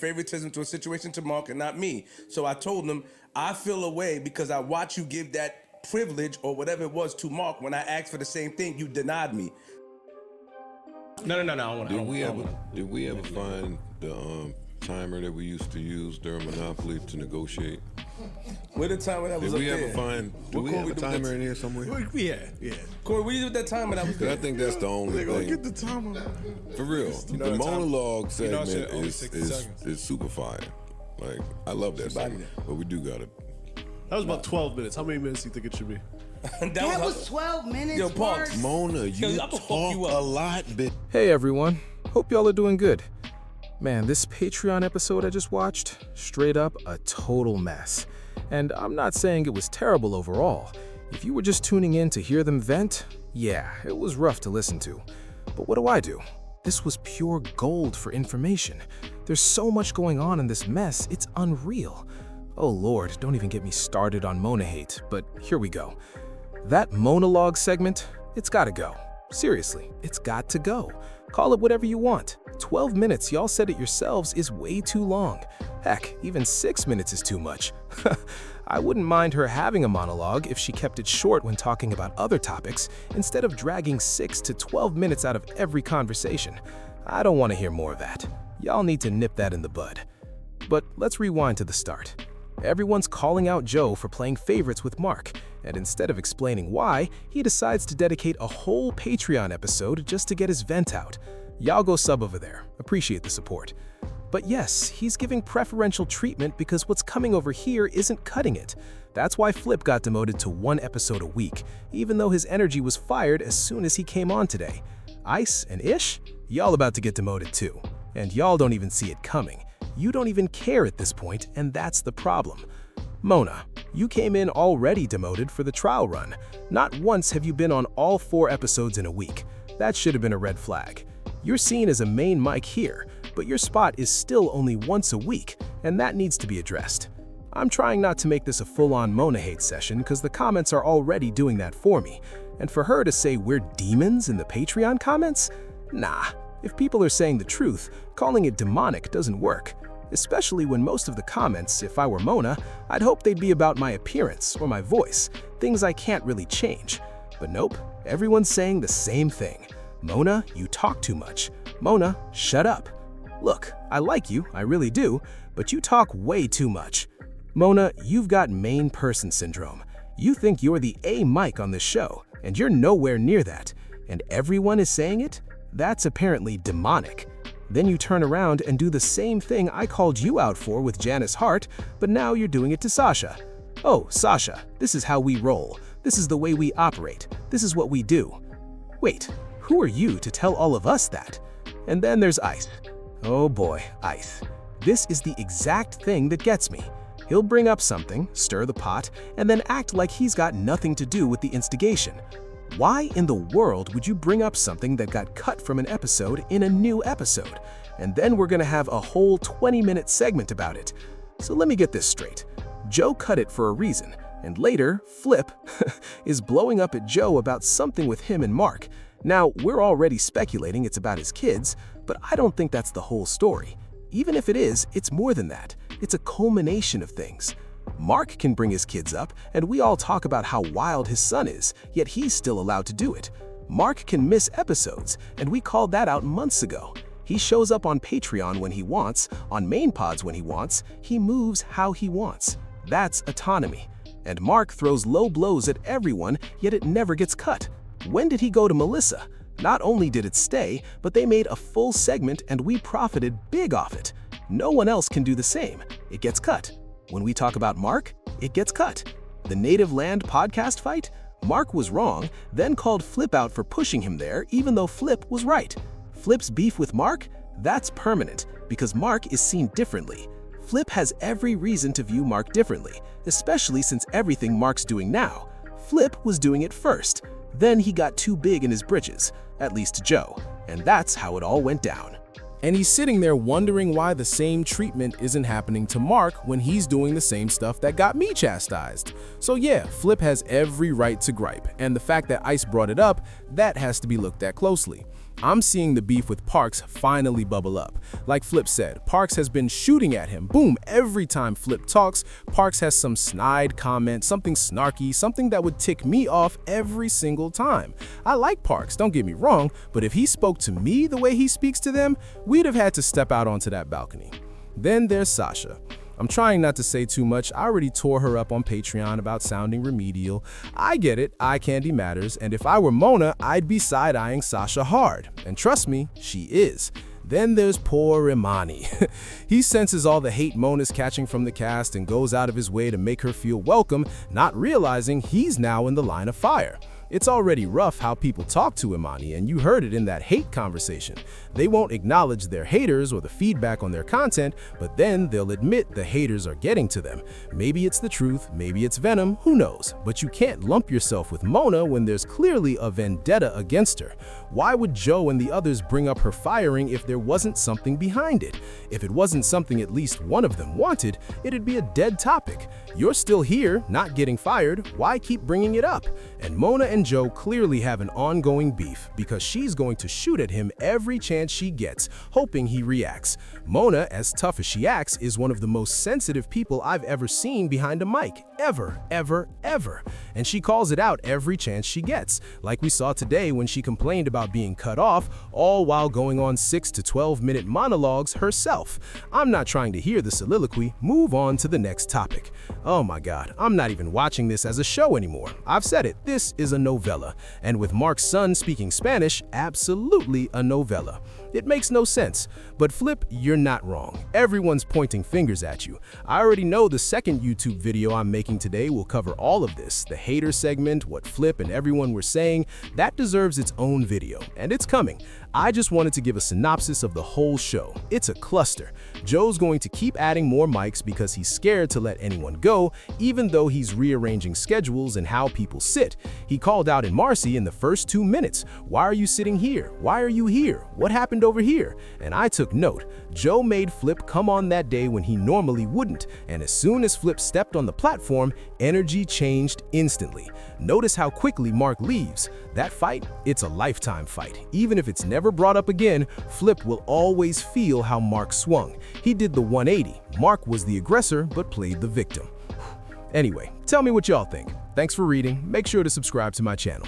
favoritism to a situation to Mark and not me. So I told him, I feel away because I watch you give that privilege or whatever it was to Mark. When I asked for the same thing, you denied me. No. I Did we ever find the timer that we used to use during Monopoly to negotiate? Where the timer that was Did up we there? ever find? Do we have a timer in here somewhere? Yeah. Corey, what do you do with that timer that was 'Cause there? I think that's the only thing. Get the timer. For real, You know the the time- monologue you know I segment said only is 60 seconds. is super fire. Like I love that bodied segment, it. but we do gotta. That was about 12 minutes. How many minutes do you think it should be? That was 12 minutes. Yo, Parks. Mark. Mona, Yo, you I'm gonna fuck talk you up. a lot, bitch. Hey everyone, hope y'all are doing good. Man, this Patreon episode I just watched, straight up a total mess. And I'm not saying it was terrible overall. If you were just tuning in to hear them vent, yeah, it was rough to listen to. But what do? This was pure gold for information. There's so much going on in this mess, it's unreal. Oh Lord, don't even get me started on Mona hate, but here we go. That monologue segment, it's gotta go. Seriously, it's got to go. Call it whatever you want. 12 minutes, y'all said it yourselves, is way too long. Heck, even 6 minutes is too much. I wouldn't mind her having a monologue if she kept it short when talking about other topics, instead of dragging 6 to 12 minutes out of every conversation. I don't want to hear more of that. Y'all need to nip that in the bud. But let's rewind to the start. Everyone's calling out Joe for playing favorites with Mark, and instead of explaining why, he decides to dedicate a whole Patreon episode just to get his vent out. Y'all go sub over there. Appreciate the support. But yes, he's giving preferential treatment because what's coming over here isn't cutting it. That's why Flip got demoted to 1 episode a week, even though his energy was fired as soon as he came on today. Ice and Ish? Y'all about to get demoted too. And y'all don't even see it coming. You don't even care at this point, and that's the problem. Mona, you came in already demoted for the trial run. Not once have you been on all 4 episodes in a week. That should have been a red flag. You're seen as a main mic here, but your spot is still only once a week, and that needs to be addressed. I'm trying not to make this a full-on Mona hate session because the comments are already doing that for me. And for her to say we're demons in the Patreon comments? Nah, if people are saying the truth, calling it demonic doesn't work. Especially when most of the comments, if I were Mona, I'd hope they'd be about my appearance or my voice, things I can't really change. But nope, everyone's saying the same thing. Mona, you talk too much. Mona, shut up. Look, I like you, I really do, but you talk way too much. Mona, you've got main person syndrome. You think you're the A mic on this show, and you're nowhere near that. And everyone is saying it? That's apparently demonic. Then you turn around and do the same thing I called you out for with Janice Hart, but now you're doing it to Sasha. Oh, Sasha, this is how we roll. This is the way we operate. This is what we do. Wait, who are you to tell all of us that? And then there's Ice. Oh boy, Ice. This is the exact thing that gets me. He'll bring up something, stir the pot, and then act like he's got nothing to do with the instigation. Why in the world would you bring up something that got cut from an episode in a new episode? And then we're gonna have a whole 20-minute segment about it. So let me get this straight. Joe cut it for a reason, and later, Flip is blowing up at Joe about something with him and Mark. Now, we're already speculating it's about his kids, but I don't think that's the whole story. Even if it is, it's more than that. It's a culmination of things. Mark can bring his kids up, and we all talk about how wild his son is, yet he's still allowed to do it. Mark can miss episodes, and we called that out months ago. He shows up on Patreon when he wants, on main pods when he wants, he moves how he wants. That's autonomy. And Mark throws low blows at everyone, yet it never gets cut. When did he go to Melissa? Not only did it stay, but they made a full segment and we profited big off it. No one else can do the same. It gets cut. When we talk about Mark, it gets cut. The Native Land podcast fight? Mark was wrong, then called Flip out for pushing him there even though Flip was right. Flip's beef with Mark? That's permanent, because Mark is seen differently. Flip has every reason to view Mark differently, especially since everything Mark's doing now. Flip was doing it first. Then he got too big in his britches, at least to Joe, and that's how it all went down. And he's sitting there wondering why the same treatment isn't happening to Mark when he's doing the same stuff that got me chastised. So yeah, Flip has every right to gripe, and the fact that Ice brought it up, that has to be looked at closely. I'm seeing the beef with Parks finally bubble up. Like Flip said, Parks has been shooting at him. Boom, every time Flip talks, Parks has some snide comment, something snarky, something that would tick me off every single time. I like Parks, don't get me wrong, but if he spoke to me the way he speaks to them, we'd have had to step out onto that balcony. Then there's Sasha. I'm trying not to say too much. I already tore her up on Patreon about sounding remedial. I get it, eye candy matters, and if I were Mona, I'd be side-eyeing Sasha hard. And trust me, she is. Then there's poor Imani. He senses all the hate Mona's catching from the cast and goes out of his way to make her feel welcome, not realizing he's now in the line of fire. It's already rough how people talk to Imani, and you heard it in that hate conversation. They won't acknowledge their haters or the feedback on their content, but then they'll admit the haters are getting to them. Maybe it's the truth, maybe it's venom, who knows? But you can't lump yourself with Mona when there's clearly a vendetta against her. Why would Joe and the others bring up her firing if there wasn't something behind it? If it wasn't something at least one of them wanted, it'd be a dead topic. You're still here, not getting fired, why keep bringing it up? And Mona and Joe clearly have an ongoing beef because she's going to shoot at him every chance she gets, hoping he reacts. Mona, as tough as she acts, is one of the most sensitive people I've ever seen behind a mic. Ever. And she calls it out every chance she gets, like we saw today when she complained about being cut off, all while going on 6 to 12-minute monologues herself. I'm not trying to hear the soliloquy, move on to the next topic. Oh my god, I'm not even watching this as a show anymore. I've said it, this is a novella. And with Mark's son speaking Spanish, absolutely a novella. It makes no sense. But Flip, you're not wrong. Everyone's pointing fingers at you. I already know the second YouTube video I'm making today will cover all of this. The hater segment, what Flip and everyone were saying, that deserves its own video. And it's coming. I just wanted to give a synopsis of the whole show. It's a cluster. Joe's going to keep adding more mics because he's scared to let anyone go, even though he's rearranging schedules and how people sit. He called out in Marcy in the first 2 minutes. Why are you sitting here? Why are you here? What happened over here? And I took note. Joe made Flip come on that day when he normally wouldn't, and as soon as Flip stepped on the platform, energy changed instantly. Notice how quickly Mark leaves. That fight, it's a lifetime fight. Even if it's never brought up again, Flip will always feel how Mark swung. He did the 180. Mark was the aggressor, but played the victim. Anyway, tell me what y'all think. Thanks for reading. Make sure to subscribe to my channel.